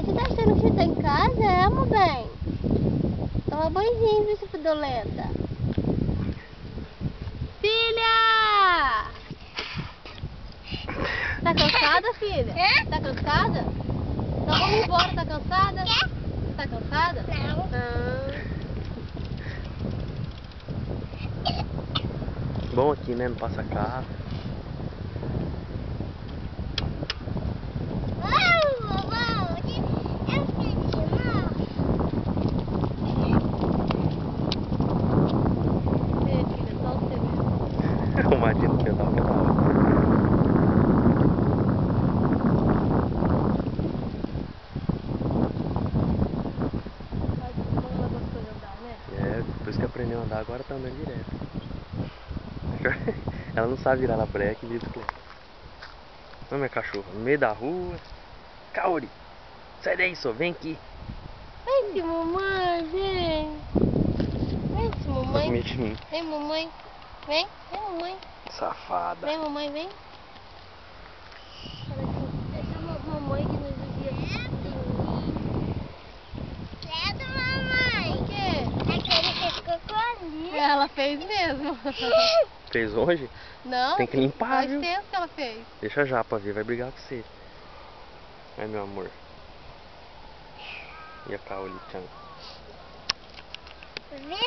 Mamãe, você tá achando que você tá em casa? É, meu bem? Toma banhozinho, viu, sua fedolenta? Filha! Tá cansada, filha? Tá cansada? Então vamos embora, tá cansada? Tá cansada? Não. Bom aqui, né? Não passa carro. Filha, só você mesmo. O marido que eu tava pedalando. Ela gostou de andar, né? É, depois que aprendeu a andar, agora tá andando direto. Ela não sabe virar na breca e vira bicicleta. Olha minha cachorra, no meio da rua. Kaori, sai daí, só vem aqui. Vem, mamãe, vem. Vem, Tá mamãe. com medo de mim. Vem, mamãe. Vem, mamãe. Safada. Vem, mamãe, vem. Essa mamãe que nos dizia pequenininho. Credo, mamãe. O quê? Aquele que ficou ali. Ela fez mesmo. Fez hoje? Não, Tem que limpar, faz viu? tempo que ela fez. Deixa já pra ver, vai brigar com você. Ai, meu amor. E a Kaori, tchau. Vira.